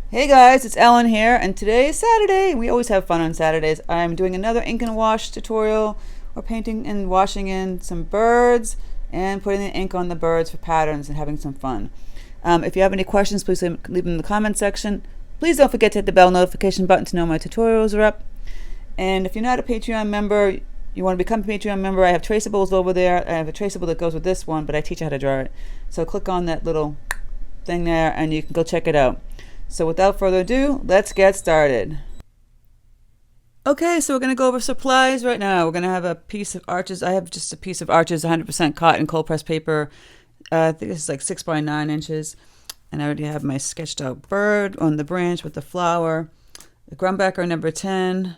Hey guys, it's Ellen here, and today is Saturday. We always have fun on Saturdays. I'm doing another ink and wash tutorial. We're painting and washing in some birds and putting the ink on the birds for patterns and having some fun. If you have any questions, please leave them in the comment section. Please don't forget to hit the bell notification button to know my tutorials are up. And if you're not a Patreon member, you want to become a Patreon member, I have traceables over there. I have a traceable that goes with this one, but I teach you how to draw it. So click on that little thing there and you can go check it out. So without further ado, let's get started. Okay, so we're going to go over supplies right now. We're going to have a piece of arches. I have just a piece of arches, 100% cotton cold press paper. I think this is like 6 by 9 inches. And I already have my sketched out bird on the branch with the flower. The grumbacher number 10.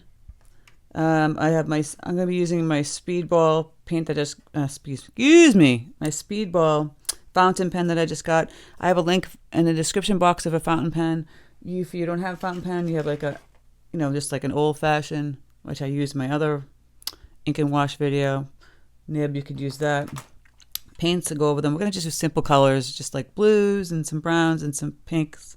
I'm going to be using my speedball paint that just, my speedball fountain pen that I just got. I have a link in the description box of a fountain pen. If you don't have a fountain pen, you have like a, just like an old fashioned, which I use in my other ink and wash video. Nib, you could use that. Paints to go over them. We're going to just use simple colors, just like blues and some browns and some pinks.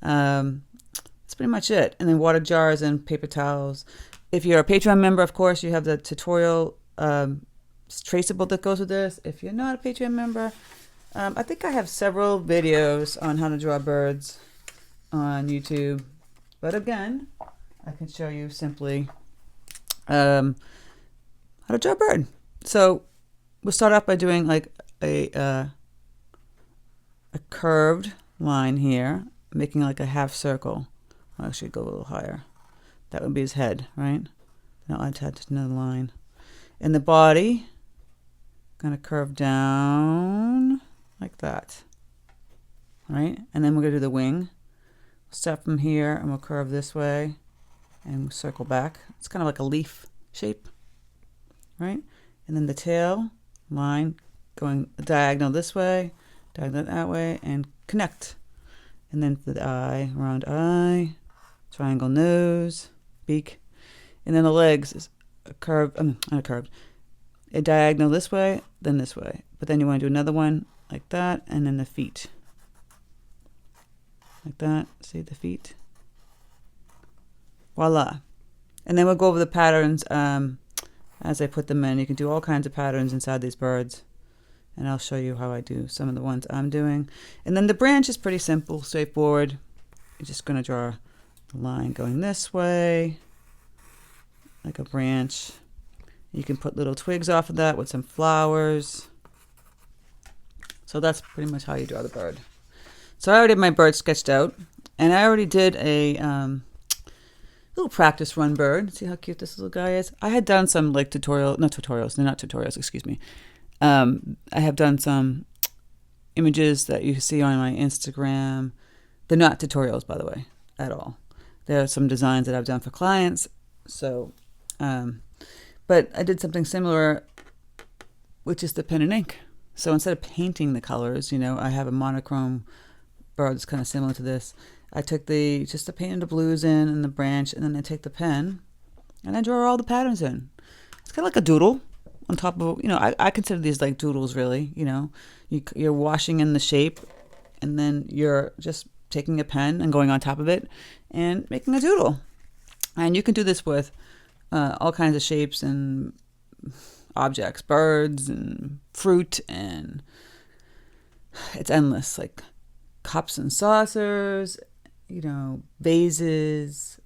That's pretty much it. And then water jars and paper towels. If you're a Patreon member, of course, you have the tutorial traceable that goes with this. If you're not a Patreon member, I think I have several videos on how to draw birds on YouTube. But again, I can show you simply how to draw a bird. So we'll start off by doing like a curved line here, making like a half circle. I'll actually go a little higher. That would be his head, right? Then I'll add another line. And the body, gonna curve down like that, right? And then we're gonna do the wing. We'll start from here and we'll curve this way and we'll circle back. It's kind of like a leaf shape, right? And then the tail line going diagonal this way, diagonal that way, and connect. And then the eye, round eye, triangle nose, beak. And then the legs is a curve, not a curved, a diagonal this way, then this way. But then you want to do another one like that, and then the feet. Like that, see the feet? Voila. And then we'll go over the patterns as I put them in. You can do all kinds of patterns inside these birds. And I'll show you how I do some of the ones I'm doing. And then the branch is pretty simple, straightforward. You're just going to draw a line going this way, like a branch. You can put little twigs off of that with some flowers. So that's pretty much how you draw the bird. So I already have my bird sketched out, and I already did a little practice run bird. See how cute this little guy is? I had done some like they're not tutorials, excuse me. I have done some images that you see on my Instagram. They're not tutorials, by the way, at all. There are some designs that I've done for clients. So, but I did something similar, which is the pen and ink. So instead of painting the colors, I have a monochrome bird that's kind of similar to this. I took just the paint of the blues in the branch, and then I take the pen and I draw all the patterns in. It's kind of like a doodle on top of, I consider these like doodles really, you're washing in the shape and then you're just taking a pen and going on top of it and making a doodle. And you can do this with all kinds of shapes and objects, birds and fruit, and it's endless, like cups and saucers, vases.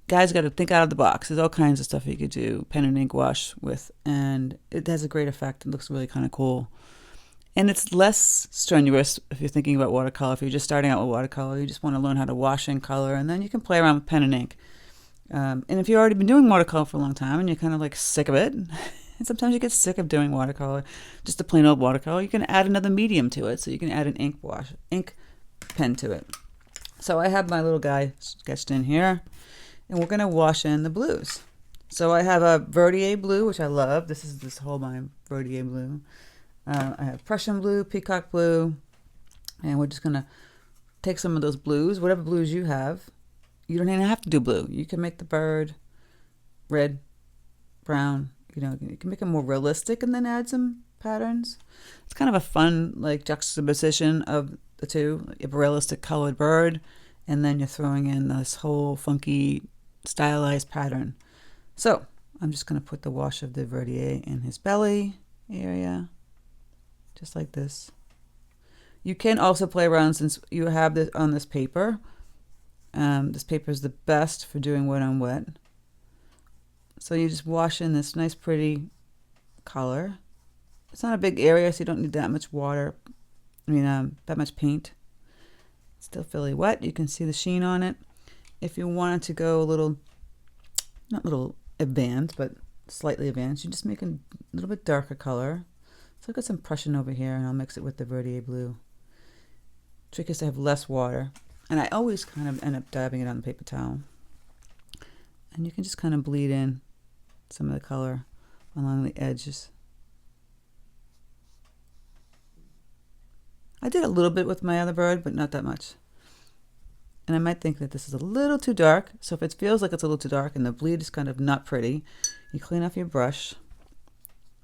Guys got to think out of the box. There's all kinds of stuff you could do pen and ink wash with, and it has a great effect. It looks really kind of cool. And it's less strenuous if you're thinking about watercolor. If you're just starting out with watercolor, you just want to learn how to wash in color, and then you can play around with pen and ink. And if you've already been doing watercolor for a long time and you're kind of like sick of it, and sometimes you get sick of doing watercolor, just a plain old watercolor, you can add another medium to it. So you can add an ink pen to it. So I have my little guy sketched in here, and we're going to wash in the blues. So I have a verditer blue, which I love. This is this Holbein verditer blue. I have Prussian blue, peacock blue, and we're just going to take some of those blues, whatever blues you have. You don't even have to do blue. You can make the bird red, brown. You can make it more realistic and then add some patterns. It's kind of a fun like juxtaposition of the two. You have a realistic colored bird and then you're throwing in this whole funky stylized pattern. So I'm just going to put the wash of the verditer in his belly area, just like this. You can also play around since you have this on this paper. This paper is the best for doing wet on wet. So you just wash in this nice pretty color. It's not a big area, so you don't need that much water. That much paint. It's still fairly wet. You can see the sheen on it. If you wanted to go a little, not little advanced, but slightly advanced, you just make a little bit darker color. So I've got some Prussian over here, and I'll mix it with the verditer blue. Trick is to have less water, and I always kind of end up dabbing it on the paper towel. And you can just kind of bleed in some of the color along the edges. I did a little bit with my other bird, but not that much. And I might think that this is a little too dark. So if it feels like it's a little too dark and the bleed is kind of not pretty, you clean off your brush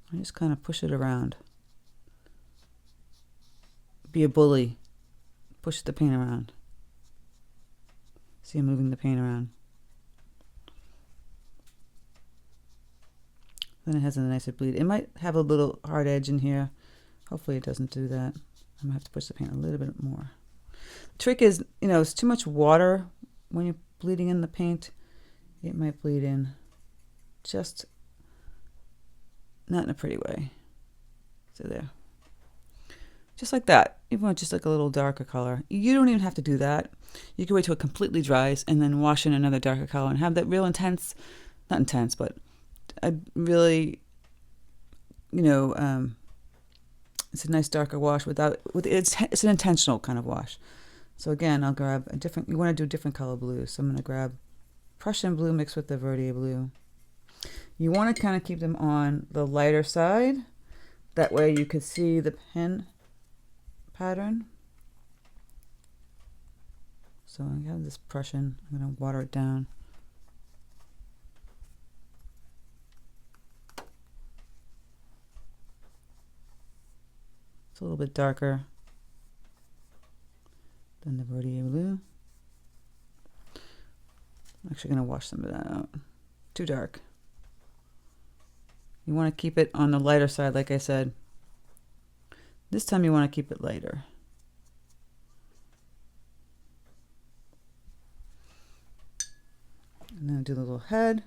and just kind of push it around. Be a bully. Push the paint around. See, I'm moving the paint around. Then it has a nicer bleed. It might have a little hard edge in here. Hopefully it doesn't do that. I'm gonna have to push the paint a little bit more. The trick is, it's too much water when you're bleeding in the paint. It might bleed in just not in a pretty way. So there. Just like that. If you want just like a little darker color. You don't even have to do that. You can wait till it completely dries and then wash in another darker color and have that real intense, not intense, but a really, it's a nice darker wash it's an intentional kind of wash. So again, I'll grab you want to do different color blues. So I'm going to grab Prussian blue mixed with the verditer blue. You want to kind of keep them on the lighter side. That way you could see the pen pattern. So I have this Prussian. I'm going to water it down. It's a little bit darker than the verditer blue. I'm actually going to wash some of that out. Too dark. You want to keep it on the lighter side, like I said. This time you want to keep it lighter. And then I'll do the little head.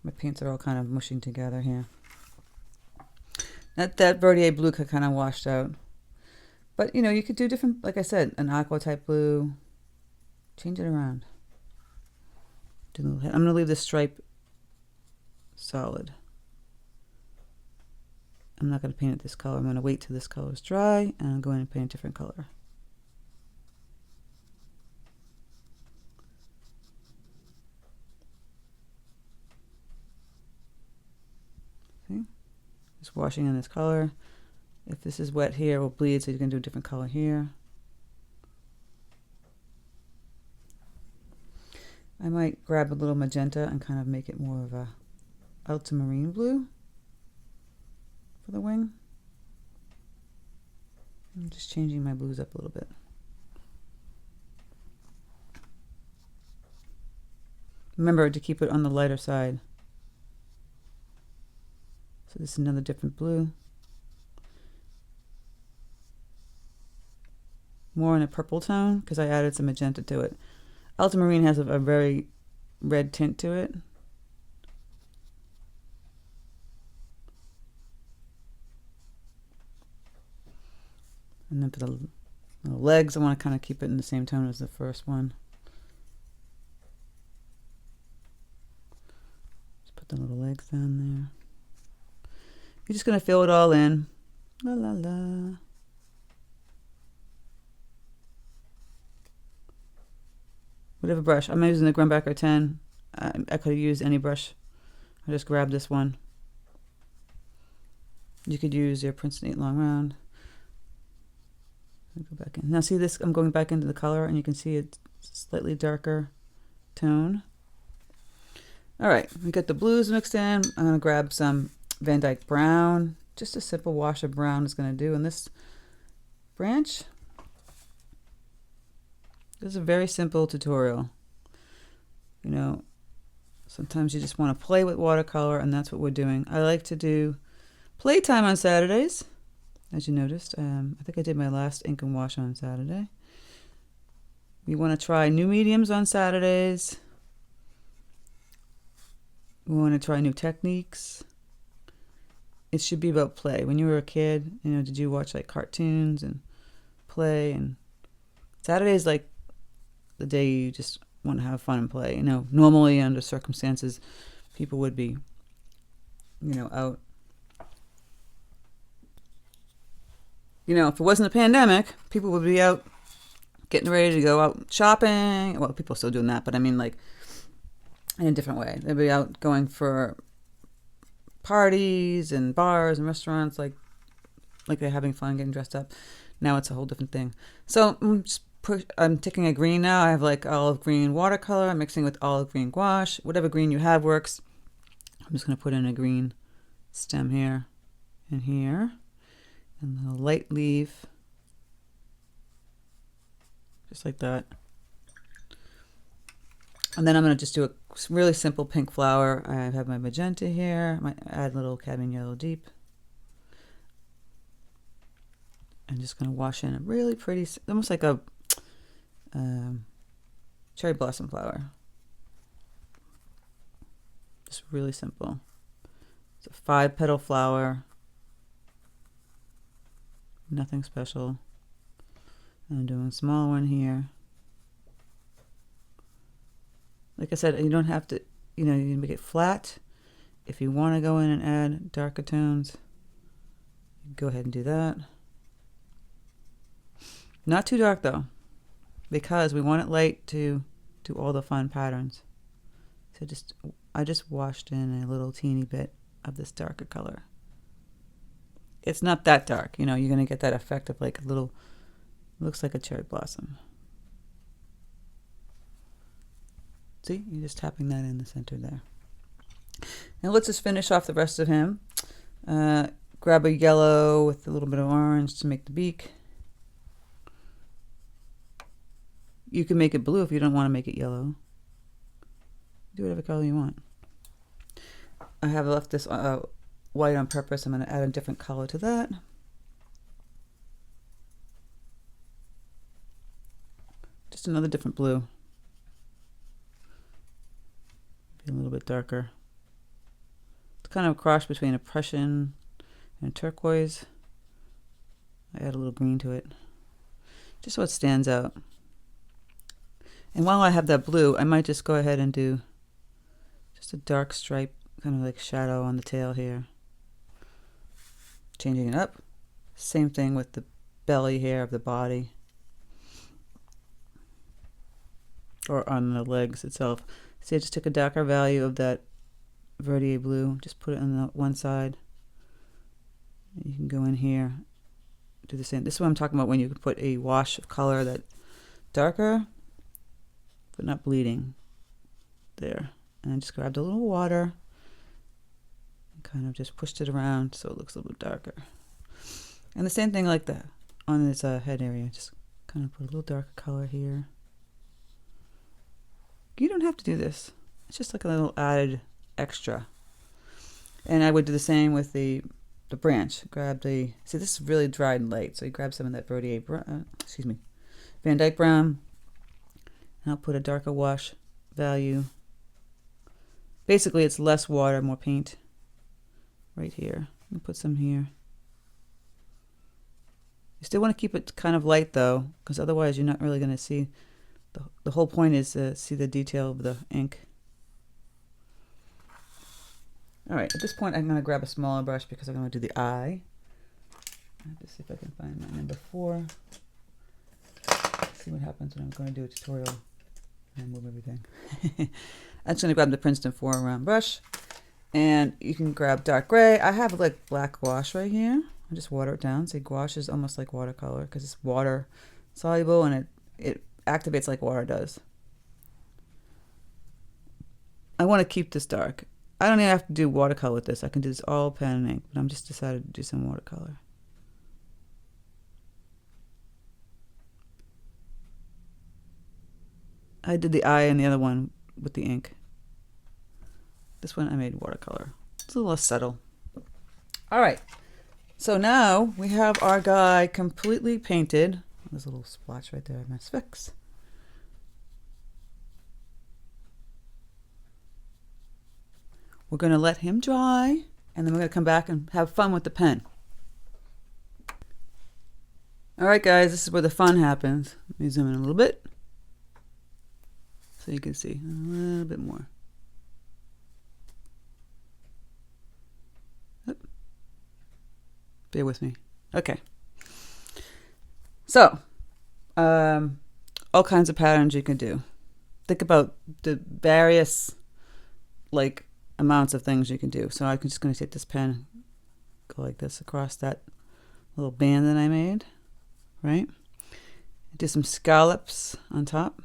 My paints are all kind of mushing together here. That verditer blue could kind of washed out. But, you could do different, like I said, an aqua type blue. Change it around. Do a little head. I'm going to leave this stripe solid. I'm not going to paint it this color. I'm going to wait till this color is dry, and I'm going to paint a different color. See? Just washing in this color. If this is wet here, it will bleed, so you can do a different color here. I might grab a little magenta and kind of make it more of a ultramarine blue for the wing. I'm just changing my blues up a little bit. Remember to keep it on the lighter side. So this is another different blue. More in a purple tone because I added some magenta to it. Ultramarine has a very red tint to it. And then for the legs, I want to kind of keep it in the same tone as the first one. Just put the little legs down there. You're just going to fill it all in. La la la. Whatever brush. I'm using the Grumbacher 10. I could have used any brush. I just grabbed this one. You could use your Princeton 8 long round. Go back in. Now see this? I'm going back into the color, and you can see it's slightly darker tone. All right, we got the blues mixed in. I'm going to grab some Van Dyke brown. Just a simple wash of brown is going to do in this branch. This is a very simple tutorial. You know, sometimes you just want to play with watercolor, and that's what we're doing. I like to do playtime on Saturdays, as you noticed. I think I did my last ink and wash on Saturday. We want to try new mediums on Saturdays. We want to try new techniques. It should be about play. When you were a kid, you know, did you watch like cartoons and play? And Saturday is like the day you just want to have fun and play. You know, normally under circumstances, people would be, you know, out. You know, if it wasn't a pandemic, people would be out getting ready to go out shopping. Well, people are still doing that, but I mean, like, in a different way. They'd be out going for parties and bars and restaurants, like they're having fun, getting dressed up. Now it's a whole different thing. So I'm taking a green now. I have like olive green watercolor. I'm mixing with olive green gouache. Whatever green you have works. I'm just going to put in a green stem here and here. And then a light leaf. Just like that. And then I'm going to just do a really simple pink flower. I have my magenta here. I might add a little cadmium yellow deep. I'm just going to wash in a really pretty, almost like a cherry blossom flower. Just really simple. It's a 5-petal flower. Nothing special. And I'm doing a small one here. Like I said, you don't have to, you know, you can make it flat. If you want to go in and add darker tones, go ahead and do that. Not too dark though, because we want it light to do all the fun patterns. So I just washed in a little teeny bit of this darker color. It's not that dark, you know, you're going to get that effect of like a little, looks like a cherry blossom. See, you're just tapping that in the center there. Now let's just finish off the rest of him. Grab a yellow with a little bit of orange to make the beak. You can make it blue if you don't want to make it yellow. Do whatever color you want. I have left this white on purpose. I'm going to add a different color to that. Just another different blue. Be a little bit darker. It's kind of a cross between a Prussian and a turquoise. I add a little green to it, just so it stands out. And while I have that blue, I might just go ahead and do just a dark stripe, kind of like shadow on the tail here. Changing it up. Same thing with the belly hair of the body. Or on the legs itself. See, I just took a darker value of that verditer blue, just put it on the one side. You can go in here, do the same. This is what I'm talking about when you can put a wash of color that darker, but not bleeding. There. And I just grabbed a little water and kind of just pushed it around so it looks a little bit darker. And the same thing like that on this head area. Just kind of put a little darker color here. You don't have to do this. It's just like a little added extra. And I would do the same with the branch. Grab the, see, this is really dried and light, so you grab some of that verditer, Van Dyke brown, and I'll put a darker wash value. Basically, it's less water, more paint. Right here. I'll put some here. You still want to keep it kind of light though, because otherwise you're not really going to see. The whole point is to see the detail of the ink. All right, at this point I'm going to grab a smaller brush because I'm going to do the eye. I have to see if I can find my number 4. See what happens when I'm going to do a tutorial and move everything. I'm just going to grab the Princeton 4 round brush, and you can grab dark gray. I have like black gouache right here. I just water it down. See, gouache is almost like watercolor because it's water soluble and it activates like water does. I want to keep this dark. I don't even have to do watercolor with this. I can do this all pen and ink, but I'm just decided to do some watercolor. I did the eye and the other one with the ink. This one I made watercolor. It's a little less subtle. All right. So now we have our guy completely painted. There's a little splotch right there of my fix. We're going to let him dry, and then we're going to come back and have fun with the pen. All right, guys, this is where the fun happens. Let me zoom in a little bit so you can see a little bit more. Bear with me. Okay. So, all kinds of patterns you can do. Think about the various, like, amounts of things you can do. So I'm just going to take this pen, go like this across that little band that I made, right? Do some scallops on top.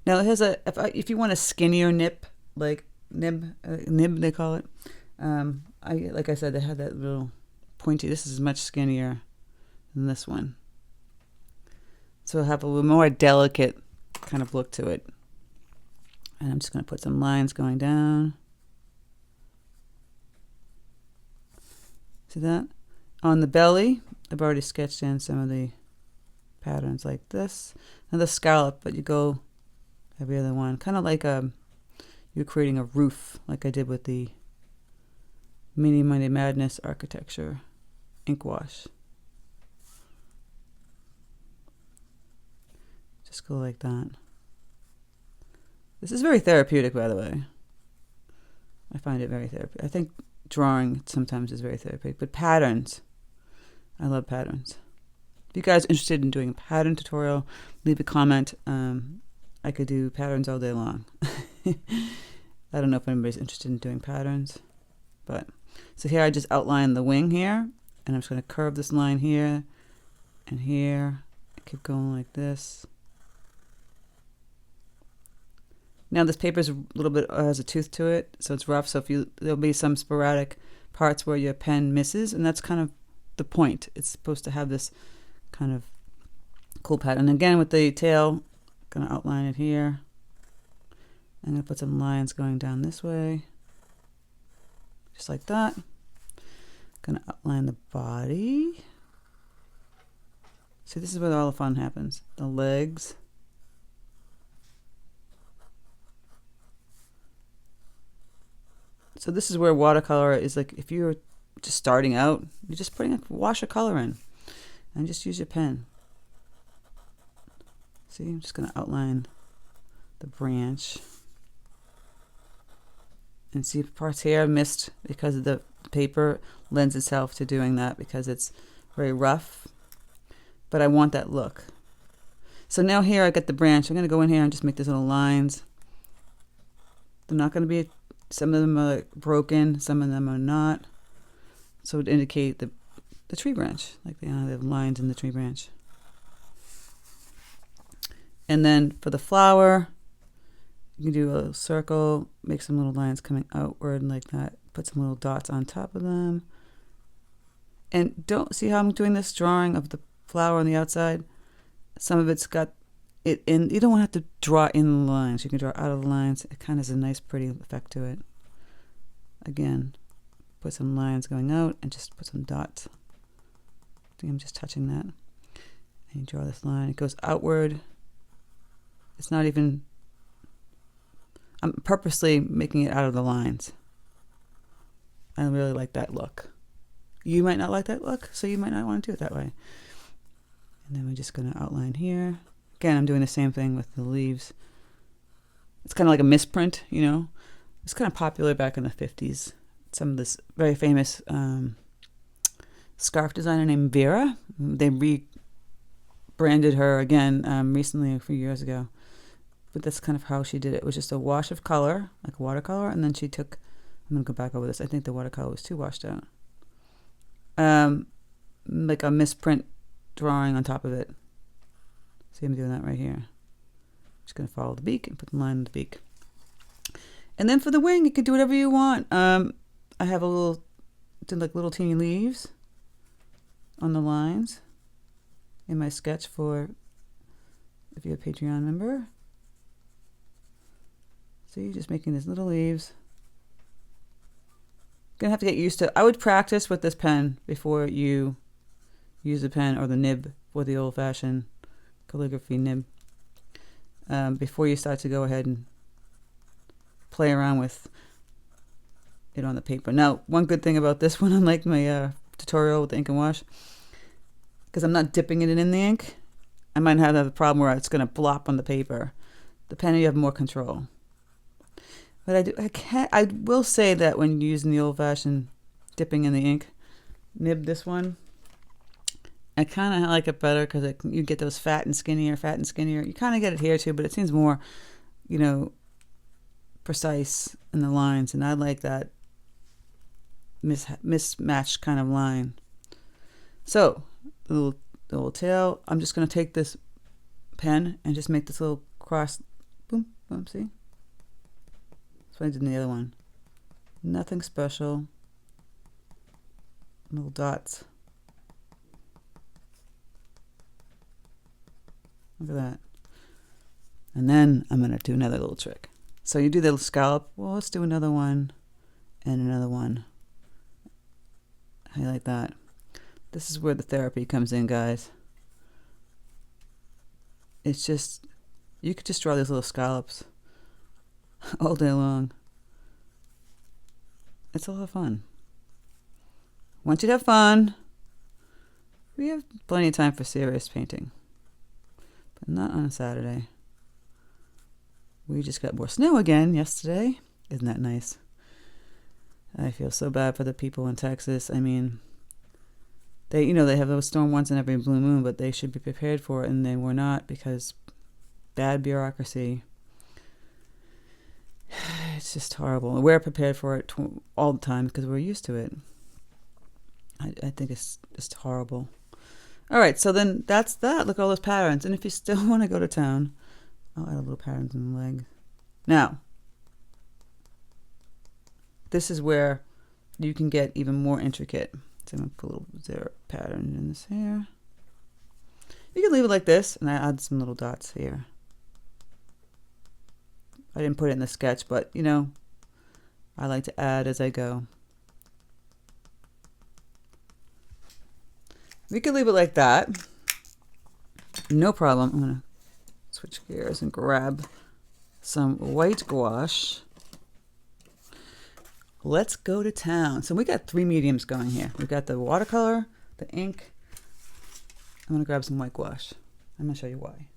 Now, here's if you want a skinnier nib, like nib they call it. Like I said, they had that little pointy. This is much skinnier than this one, so it'll have a little more delicate kind of look to it. And I'm just going to put some lines going down. See that? On the belly, I've already sketched in some of the patterns like this. Another scallop, but you go every other one, kind of like you're creating a roof, like I did with the Mini Monday Madness Architecture ink wash. Just go like that. This is very therapeutic, by the way. I find it very therapeutic. I think drawing sometimes is very therapeutic, but patterns, I love patterns. If you guys are interested in doing a pattern tutorial, leave a comment. I could do patterns all day long. I don't know if anybody's interested in doing patterns, but so here I just outline the wing here, and I'm just going to curve this line here and here. Keep going like this. Now this paper is a little bit has a tooth to it, so it's rough. So there'll be some sporadic parts where your pen misses, and that's kind of the point. It's supposed to have this kind of cool pattern. And again, with the tail, I'm gonna outline it here. I'm gonna put some lines going down this way, just like that. Gonna outline the body. See, this is where all the fun happens. The legs. So this is where watercolor is like, if you're just starting out, you're just putting a wash of color in and just use your pen. See, I'm just going to outline the branch and see if parts here are missed because of the paper lends itself to doing that because it's very rough, but I want that look. So now here I got the branch. I'm going to go in here and just make these little lines. They're not going to be, some of them are broken, some of them are not. So it would indicate the tree branch, like they have lines in the tree branch. And then for the flower, you can do a little circle, make some little lines coming outward like that. Put some little dots on top of them. And don't see how I'm doing this drawing of the flower on the outside. Some of it's got it in. You don't want to have to draw in the lines. You can draw out of the lines. It kind of has a nice, pretty effect to it. Again, put some lines going out and just put some dots. I think I'm just touching that. And you draw this line. It goes outward. It's not even. I'm purposely making it out of the lines. I really like that look. You might not like that look, so you might not want to do it that way. And then we're just going to outline here. Again, I'm doing the same thing with the leaves. It's kind of like a misprint, you know. It's kind of popular back in the 50s. Some of this very famous scarf designer named Vera. They rebranded her again recently, a few years ago. But that's kind of how she did it. It was just a wash of color, like watercolor, and then she took, I'm going to go back over this. I think the watercolor was too washed out. Like a misprint drawing on top of it. See, I'm doing that right here. Just going to follow the beak and put the line in the beak. And then for the wing, you can do whatever you want. I have did like little teeny leaves on the lines in my sketch for if you're a Patreon member. See, just making these little leaves. Gonna have to get used to. I would practice with this pen before you use the pen or the nib for the old-fashioned calligraphy nib. Before you start to go ahead and play around with it on the paper. Now, one good thing about this one, unlike my tutorial with the ink and wash, because I'm not dipping it in the ink, I might have the problem where it's going to blop on the paper. The pen, you have more control. But I will say that when using the old-fashioned dipping in the ink nib, this one, I kind of like it better because you get those fat and skinnier. You kind of get it here too, but it seems more, precise in the lines, and I like that mismatched kind of line. So the little tail, I'm just going to take this pen and just make this little cross. Boom, boom, see? That's what I did in the other one. Nothing special. Little dots. Look at that. And then I'm going to do another little trick. So you do the scallop. Well, let's do another one and another one. How you like that? This is where the therapy comes in, guys. It's just, you could just draw these little scallops all day long. It's a lot of fun. Want you to have fun. We have plenty of time for serious painting, but not on a Saturday. We just got more snow again yesterday. Isn't that nice? I feel so bad for the people in Texas. I mean, they have those storm once in every blue moon, but they should be prepared for it, and they were not because bad bureaucracy. It's just horrible. We're prepared for it all the time because we're used to it. I think it's just horrible. All right, so then that's that. Look at all those patterns. And if you still want to go to town, I'll add a little patterns in the legs. Now, this is where you can get even more intricate. So I'm going to put a little zero pattern in this here. You can leave it like this, and I add some little dots here. I didn't put it in the sketch, but, I like to add as I go. We could leave it like that. No problem. I'm going to switch gears and grab some white gouache. Let's go to town. So we got 3 mediums going here. We've got the watercolor, the ink. I'm going to grab some white gouache. I'm going to show you why.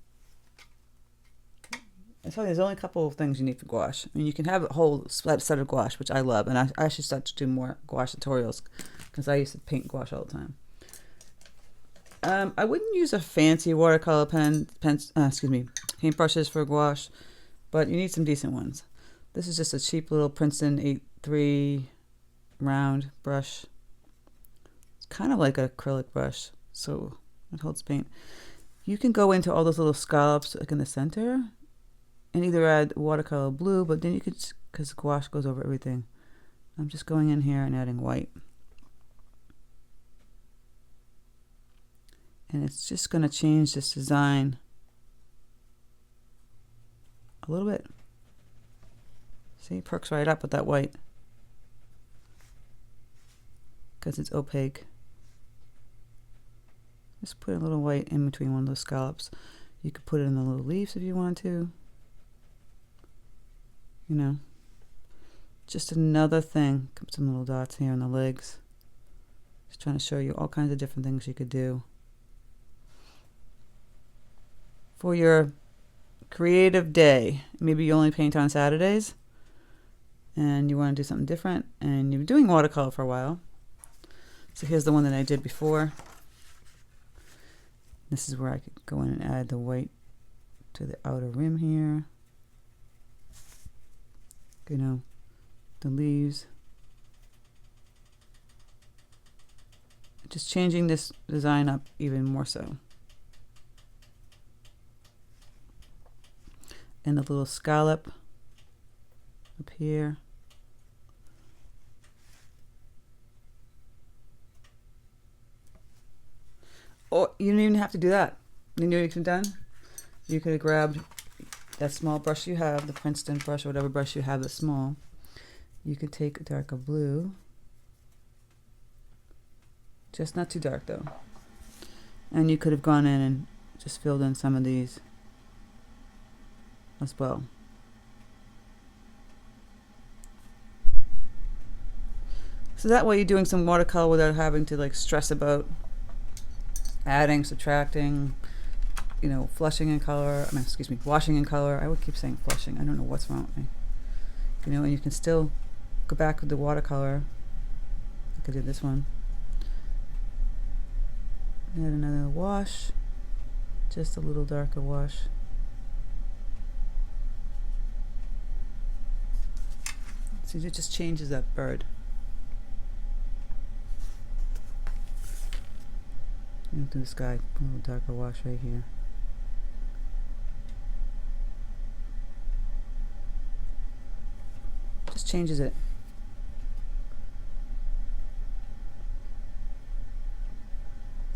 There's only a couple of things you need for gouache. I mean, you can have a whole set of gouache, which I love. And I should start to do more gouache tutorials because I used to paint gouache all the time. I wouldn't use a fancy watercolor paintbrushes for gouache, but you need some decent ones. This is just a cheap little Prussian 8.3 round brush. It's kind of like an acrylic brush, so it holds paint. You can go into all those little scallops like in the center and either add watercolor blue, but then you could, because gouache goes over everything. I'm just going in here and adding white. And it's just going to change this design a little bit. See, it perks right up with that white because it's opaque. Just put a little white in between one of those scallops. You could put it in the little leaves if you want to. Just another thing. Put some little dots here on the legs. Just trying to show you all kinds of different things you could do. For your creative day, maybe you only paint on Saturdays and you want to do something different and you've been doing watercolor for a while. So here's the one that I did before. This is where I could go in and add the white to the outer rim here. The leaves. Just changing this design up even more so. And the little scallop up here. Oh, you don't even have to do that. You know what you've done? You could have grabbed that small brush you have, the Princeton brush or whatever brush you have that's small. You could take a darker blue, just not too dark though. And you could have gone in and just filled in some of these as well. So that way you're doing some watercolor without having to like stress about adding, subtracting, you know, flushing in color, I mean, excuse me, washing in color. I would keep saying flushing. I don't know what's wrong with me. You know, and you can still go back with the watercolor. Like I did this one. Add another wash, just a little darker wash. See, it just changes that bird. Into the sky, a little darker wash right here. Just changes it.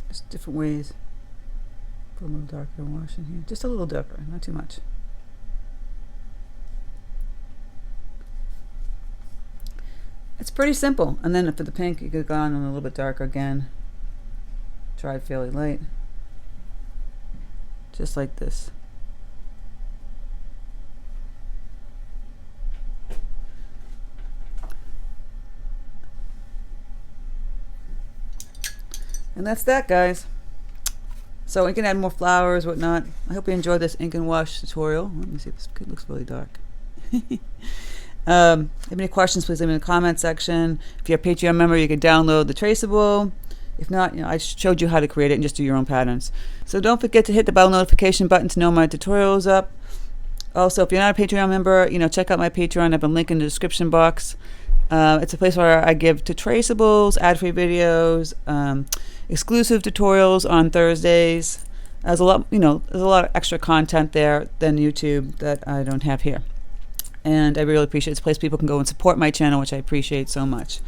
Just different ways. Put a little darker wash in here. Just a little darker, not too much. It's pretty simple. And then for the pink, you could go on a little bit darker again. Try fairly light. Just like this. And that's that, guys. So we can add more flowers, whatnot. I hope you enjoyed this ink and wash tutorial. Let me see, this looks really dark. If you have any questions, please leave me in the comment section. If you're a Patreon member, you can download the traceable. If not, you know, I showed you how to create it and just do your own patterns. So don't forget to hit the bell notification button to know my tutorials up. Also, if you're not a Patreon member, you know, check out my Patreon. I have a link in the description box. It's a place where I give to traceables, ad-free videos, exclusive tutorials on Thursdays. There's a lot, you know, there's a lot of extra content there than YouTube that I don't have here. And I really appreciate it. It's a place people can go and support my channel, which I appreciate so much.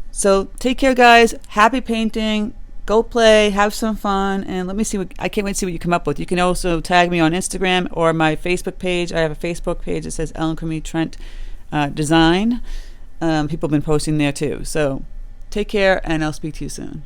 So take care, guys. Happy painting. Go play, have some fun, and let me see what I can't wait to see what you come up with. You can also tag me on Instagram or my Facebook page. I have a Facebook page that says Ellen Crimi-Trent Design. People have been posting there too. So take care, and I'll speak to you soon.